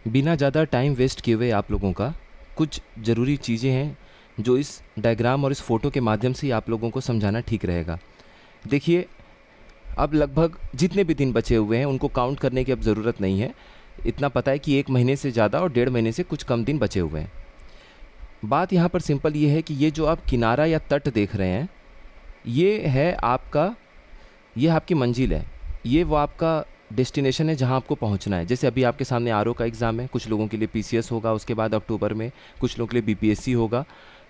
बिना ज़्यादा time waste किए हुए आप लोगों का कुछ ज़रूरी चीज़ें हैं जो इस डायग्राम और इस फ़ोटो के माध्यम से ही आप लोगों को समझाना ठीक रहेगा। देखिए, अब लगभग जितने भी दिन बचे हुए हैं उनको काउंट करने की अब ज़रूरत नहीं है। इतना पता है कि 1 महीने से ज़्यादा और 1.5 महीने से कुछ कम दिन बचे हुए हैं। बात यहाँ पर सिंपल ये है कि ये जो आप किनारा या तट देख रहे हैं, ये आपकी मंजिल है। ये वो आपका डेस्टिनेशन है जहाँ आपको पहुँचना है। जैसे अभी आपके सामने आरओ का एग्ज़ाम है, कुछ लोगों के लिए पीसीएस होगा, उसके बाद अक्टूबर में कुछ लोगों के लिए बीपीएससी होगा।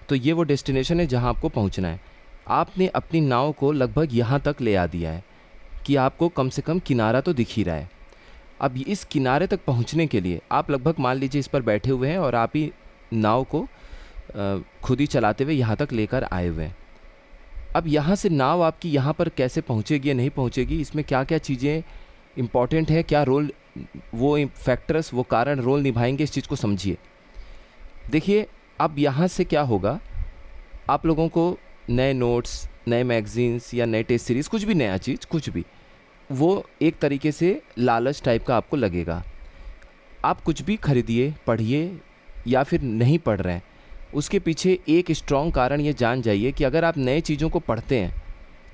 तो ये वो डेस्टिनेशन है जहाँ आपको पहुँचना है। आपने अपनी नाव को लगभग यहाँ तक ले आ दिया है कि आपको कम से कम किनारा तो दिख ही रहा है। अब इस किनारे तक पहुँचने के लिए आप लगभग मान लीजिए इस पर बैठे हुए हैं और आप ही नाव को खुद ही चलाते हुए यहाँ तक लेकर आए हुए हैं। अब यहाँ से नाव आपकी यहाँ पर कैसे पहुँचेगी या नहीं पहुँचेगी, इसमें क्या क्या चीज़ें इम्पॉर्टेंट है, क्या रोल वो फैक्टर्स वो कारण रोल निभाएंगे, इस चीज़ को समझिए। देखिए, अब यहाँ से क्या होगा, आप लोगों को नए नोट्स, नए मैगज़ीन्स या नए टेस्ट सीरीज़, कुछ भी नया चीज़, कुछ भी, वो एक तरीके से लालच टाइप का आपको लगेगा। आप कुछ भी खरीदिए, पढ़िए या फिर नहीं पढ़ रहे हैं, उसके पीछे एक स्ट्रॉन्ग कारण ये जान जाइए कि अगर आप नए चीज़ों को पढ़ते हैं,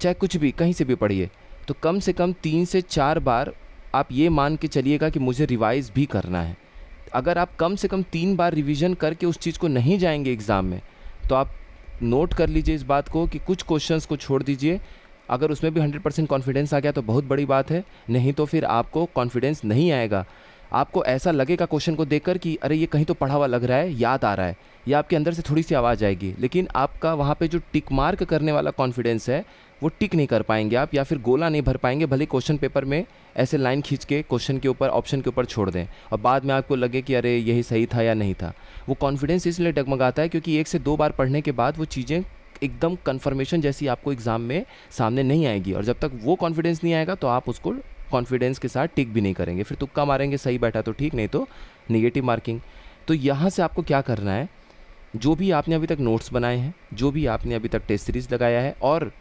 चाहे कुछ भी कहीं से भी पढ़िए, तो कम से कम 3 से 4 बार आप ये मान के चलिएगा कि मुझे रिवाइज़ भी करना है। अगर आप कम से कम 3 बार रिवीजन करके उस चीज़ को नहीं जाएंगे एग्ज़ाम में, तो आप नोट कर लीजिए इस बात को कि कुछ क्वेश्चंस को छोड़ दीजिए। अगर उसमें भी 100% कॉन्फिडेंस आ गया तो बहुत बड़ी बात है, नहीं तो फिर आपको कॉन्फिडेंस नहीं आएगा। आपको ऐसा लगेगा क्वेश्चन को देखकर कि अरे ये कहीं तो पढ़ा हुआ लग रहा है, याद आ रहा है, या आपके अंदर से थोड़ी सी आवाज़ आएगी, लेकिन आपका वहाँ पे जो टिक मार्क करने वाला कॉन्फिडेंस है वो टिक नहीं कर पाएंगे आप, या फिर गोला नहीं भर पाएंगे, भले क्वेश्चन पेपर में ऐसे लाइन खींच के क्वेश्चन के ऊपर, ऑप्शन के ऊपर छोड़ दें और बाद में आपको लगे कि अरे यही सही था या नहीं था। वो कॉन्फिडेंस इसलिए डगमगाता है क्योंकि 1 से 2 बार पढ़ने के बाद वो चीज़ें एकदम कन्फर्मेशन जैसी आपको एग्ज़ाम में सामने नहीं आएगी, और जब तक वो कॉन्फिडेंस नहीं आएगा तो आप उसको कॉन्फिडेंस के साथ टिक भी नहीं करेंगे, फिर तुक्का मारेंगे, सही बैठा तो ठीक, नहीं तो नेगेटिव मार्किंग। तो यहाँ से आपको क्या करना है, जो भी आपने अभी तक नोट्स बनाए हैं, जो भी आपने अभी तक टेस्ट सीरीज़ लगाया है, और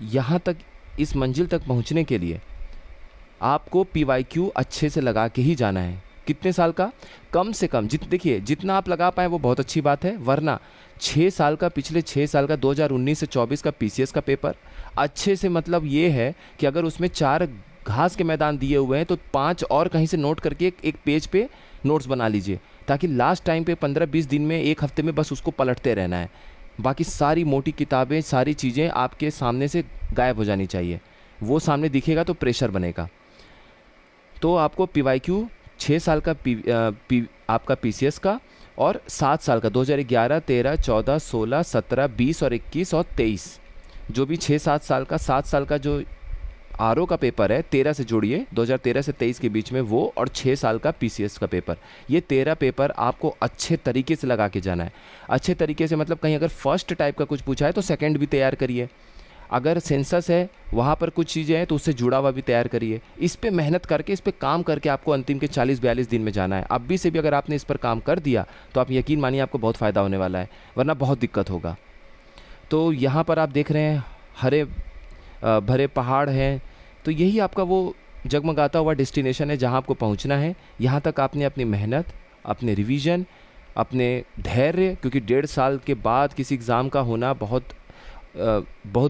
यहाँ तक इस मंजिल तक पहुँचने के लिए आपको पीवाईक्यू अच्छे से लगा के ही जाना है। कितने साल का? कम से कम देखिए, जितना आप लगा पाएँ वो बहुत अच्छी बात है, वरना 6 साल का, पिछले 6 साल का 2019 से 24 का पीसीएस का पेपर अच्छे से, मतलब ये है कि अगर उसमें 4 घास के मैदान दिए हुए हैं तो 5 और कहीं से नोट करके एक पेज पे नोट्स बना लीजिए, ताकि लास्ट टाइम पे 15-20 दिन में, एक हफ्ते में बस उसको पलटते रहना है। बाकी सारी मोटी किताबें, सारी चीज़ें आपके सामने से गायब हो जानी चाहिए। वो सामने दिखेगा तो प्रेशर बनेगा। तो आपको पीवाईक्यू 6 साल का आपका पीसीएस का, और 7 साल का 2011, 13, 14, 16, 17, 20 और 21 और 23, जो भी 6-7 साल का, 7 साल का जो आरओ का पेपर है, 13 से जोड़िए, 2013 से 23 के बीच में वो, और 6 साल का पीसीएस का पेपर, ये 13 पेपर आपको अच्छे तरीके से लगा के जाना है। अच्छे तरीके से मतलब कहीं अगर फर्स्ट टाइप का कुछ पूछा है तो सेकंड भी तैयार करिए, अगर सेंसस है वहाँ पर कुछ चीज़ें हैं तो उससे जुड़ा हुआ भी तैयार करिए। इस पे मेहनत करके, इस पे काम करके आपको अंतिम के 40-42 दिन में जाना है। अभी से भी अगर आपने इस पर काम कर दिया तो आप यकीन मानिए आपको बहुत फ़ायदा होने वाला है, वरना बहुत दिक्कत होगा। तो यहाँ पर आप देख रहे हैं हरे भरे पहाड़ हैं, तो यही आपका वो जगमगाता हुआ डेस्टिनेशन है जहाँ आपको पहुँचना है। यहाँ तक आपने अपनी मेहनत, अपने रिवीजन, अपने धैर्य, क्योंकि 1.5 साल के बाद किसी एग्ज़ाम का होना बहुत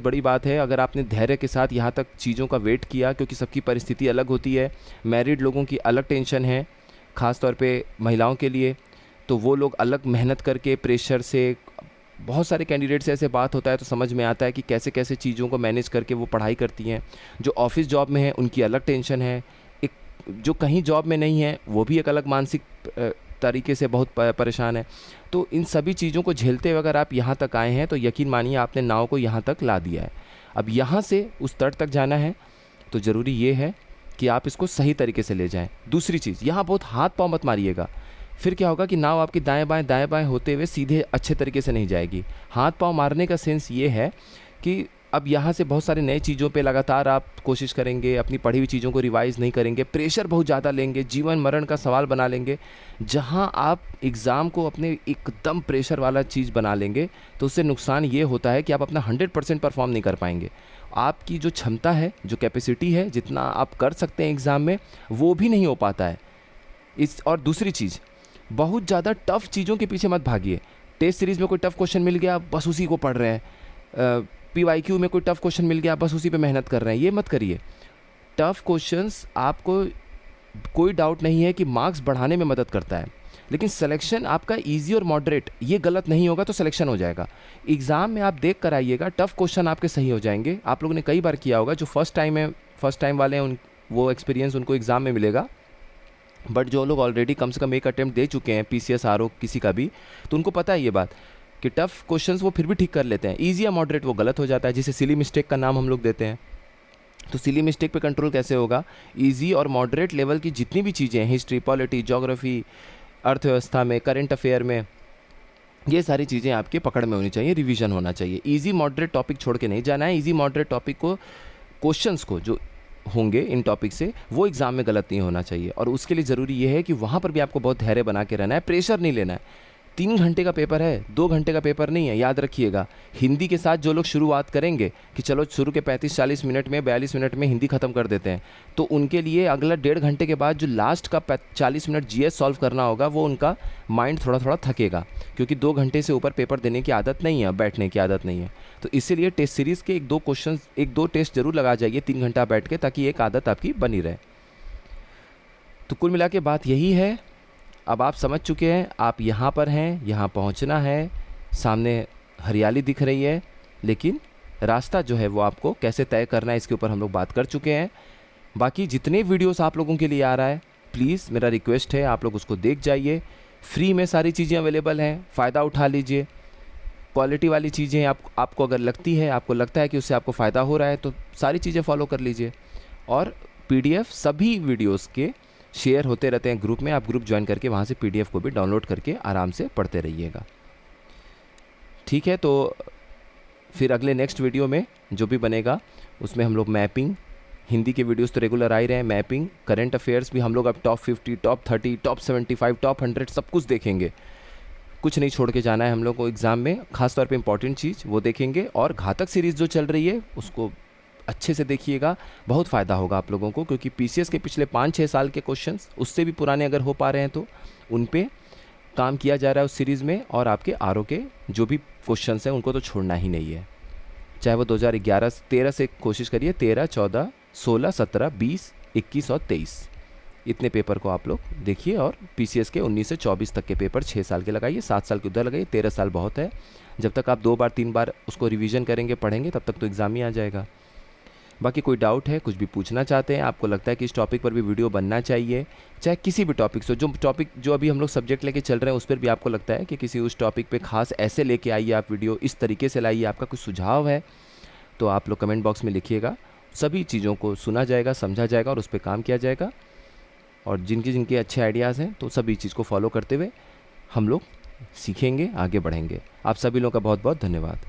बड़ी बात है। अगर आपने धैर्य के साथ यहाँ तक चीज़ों का वेट किया, क्योंकि सबकी परिस्थिति अलग होती है, मैरिड लोगों की अलग टेंशन है, ख़ास तौर पे महिलाओं के लिए, तो वो लोग अलग मेहनत करके प्रेशर से, बहुत सारे कैंडिडेट से ऐसे बात होता है तो समझ में आता है कि कैसे कैसे चीज़ों को मैनेज करके वो पढ़ाई करती हैं। जो ऑफिस जॉब में है उनकी अलग टेंशन है, एक जो कहीं जॉब में नहीं है वो भी एक अलग मानसिक तरीके से बहुत परेशान है। तो इन सभी चीज़ों को झेलते हुए अगर आप यहाँ तक आए हैं तो यकीन मानिए आपने नाव को यहाँ तक ला दिया है। अब यहाँ से उस तट तक जाना है तो ज़रूरी ये है कि आप इसको सही तरीके से ले जाएं। दूसरी चीज़, यहाँ बहुत हाथ पाँव मत मारिएगा, फिर क्या होगा कि नाव आपकी दाएं बाएं होते हुए सीधे अच्छे तरीके से नहीं जाएगी। हाथ पाँव मारने का सेंस ये है कि अब यहाँ से बहुत सारे नए चीज़ों पे लगातार आप कोशिश करेंगे, अपनी पढ़ी हुई चीज़ों को रिवाइज़ नहीं करेंगे, प्रेशर बहुत ज़्यादा लेंगे, जीवन मरण का सवाल बना लेंगे। जहाँ आप एग्ज़ाम को अपने एकदम प्रेशर वाला चीज़ बना लेंगे तो उससे नुकसान ये होता है कि आप अपना 100% परफॉर्म नहीं कर पाएंगे। आपकी जो क्षमता है, जो कैपेसिटी है, जितना आप कर सकते हैं एग्ज़ाम में, वो भी नहीं हो पाता है। और दूसरी चीज़, बहुत ज़्यादा टफ चीज़ों के पीछे मत भागिए। टेस्ट सीरीज़ में कोई टफ क्वेश्चन मिल गया, बस उसी को पढ़ रहे हैं। PYQ में कोई टफ क्वेश्चन मिल गया, बस उसी पे मेहनत कर रहे हैं, ये मत करिए। टफ क्वेश्चंस आपको कोई डाउट नहीं है कि मार्क्स बढ़ाने में मदद करता है, लेकिन सिलेक्शन आपका इजी और मॉडरेट ये गलत नहीं होगा तो सिलेक्शन हो जाएगा। एग्ज़ाम में आप देख कर आइएगा, टफ क्वेश्चन आपके सही हो जाएंगे। आप लोगों ने कई बार किया होगा, जो फर्स्ट टाइम वाले हैं वो एक्सपीरियंस उनको एग्ज़ाम में मिलेगा, बट जो लोग ऑलरेडी कम से कम एक अटेम्प्ट दे चुके हैं PCS RO किसी का भी, तो उनको पता है ये बात कि टफ़ क्वेश्चंस वो फिर भी ठीक कर लेते हैं, ईजी या मॉडरेट वो गलत हो जाता है, जिसे सिली मिस्टेक का नाम हम लोग देते हैं। तो सिली मिस्टेक पे कंट्रोल कैसे होगा? ईजी और मॉडरेट लेवल की जितनी भी चीज़ें हैं, हिस्ट्री, पॉलिटी, ज्योग्राफी, अर्थव्यवस्था में, करंट अफेयर में, ये सारी चीज़ें आपके पकड़ में होनी चाहिए, रिवीजन होना चाहिए। ईजी मॉडरेट टॉपिक छोड़ के नहीं जाना है। ईजी मॉडरेट टॉपिक को, क्वेश्चंस को जो होंगे इन टॉपिक से, वो एग्ज़ाम में गलत नहीं होना चाहिए। और उसके लिए ज़रूरी ये है कि वहाँ पर भी आपको बहुत धैर्य बना के रहना है, प्रेशर नहीं लेना है। 3 घंटे का पेपर है, 2 घंटे का पेपर नहीं है, याद रखिएगा। हिंदी के साथ जो लोग शुरुआत करेंगे कि चलो शुरू के 35-40 मिनट में, 42 मिनट में हिंदी ख़त्म कर देते हैं, तो उनके लिए अगला 1.5 घंटे के बाद जो लास्ट का 40 मिनट GS सॉल्व करना होगा, वो उनका माइंड थोड़ा थोड़ा थकेगा, क्योंकि 2 घंटे से ऊपर पेपर देने की आदत नहीं है, बैठने की आदत नहीं है। तो इसीलिए टेस्ट सीरीज़ के 1-2 क्वेश्चन, 1-2 टेस्ट जरूर लगा जाइए 3 घंटा बैठ के, ताकि एक आदत आपकी बनी रहे। तो कुल मिला के बात यही है। अब आप समझ चुके हैं, आप यहाँ पर हैं, यहाँ पहुँचना है, सामने हरियाली दिख रही है, लेकिन रास्ता जो है वो आपको कैसे तय करना है, इसके ऊपर हम लोग बात कर चुके हैं। बाकी जितने वीडियोस आप लोगों के लिए आ रहा है, प्लीज़ मेरा रिक्वेस्ट है आप लोग उसको देख जाइए। फ्री में सारी चीज़ें अवेलेबल हैं, फ़ायदा उठा लीजिए। क्वालिटी वाली चीज़ें आपको अगर लगती है, आपको लगता है कि उससे आपको फ़ायदा हो रहा है, तो सारी चीज़ें फॉलो कर लीजिए। और PDF सभी वीडियोज़ के शेयर होते रहते हैं ग्रुप में, आप ग्रुप ज्वाइन करके वहाँ से PDF को भी डाउनलोड करके आराम से पढ़ते रहिएगा। ठीक है, तो फिर अगले नेक्स्ट वीडियो में जो भी बनेगा उसमें हम लोग मैपिंग, हिंदी के वीडियोस तो रेगुलर आ ही रहे हैं, मैपिंग, करंट अफेयर्स भी हम लोग अब टॉप 50, टॉप 30, टॉप 75, टॉप 100 सब कुछ देखेंगे। कुछ नहीं छोड़ के जाना है हम लोग को एग्ज़ाम में, खासतौर पे इंपॉर्टेंट चीज़ वो देखेंगे। और घातक सीरीज़ जो चल रही है उसको अच्छे से देखिएगा, बहुत फ़ायदा होगा आप लोगों को, क्योंकि PCS के पिछले 5-6 साल के क्वेश्चंस, उससे भी पुराने अगर हो पा रहे हैं तो उन पे काम किया जा रहा है उस सीरीज़ में। और आपके RO के जो भी क्वेश्चंस हैं उनको तो छोड़ना ही नहीं है, चाहे वो 2011-13 से कोशिश करिए, 13, 14, 16, 17, 20, 21 और 23, इतने पेपर को आप लोग देखिए। और PCS के 19 से 24 तक के पेपर 6 साल के लगाइए, 7 साल के उधर लगाइए, 13 साल बहुत है। जब तक आप 2 बार 3 बार उसको रिवीजन करेंगे, पढ़ेंगे, तब तक तो एग्ज़ाम ही आ जाएगा। बाकी कोई डाउट है, कुछ भी पूछना चाहते हैं, आपको लगता है कि इस टॉपिक पर भी वीडियो बनना चाहिए, चाहे किसी भी टॉपिक से, जो टॉपिक जो अभी हम लोग सब्जेक्ट लेके चल रहे हैं उस पर भी आपको लगता है कि किसी उस टॉपिक पे खास ऐसे लेके आइए आप वीडियो, इस तरीके से लाइए, आपका कुछ सुझाव है तो आप लोग कमेंट बॉक्स में लिखिएगा। सभी चीज़ों को सुना जाएगा, समझा जाएगा और उस पर काम किया जाएगा। और जिनके अच्छे आइडियाज़ हैं तो सभी चीज़ को फॉलो करते हुए हम लोग सीखेंगे, आगे बढ़ेंगे। आप सभी लोगों का बहुत बहुत धन्यवाद।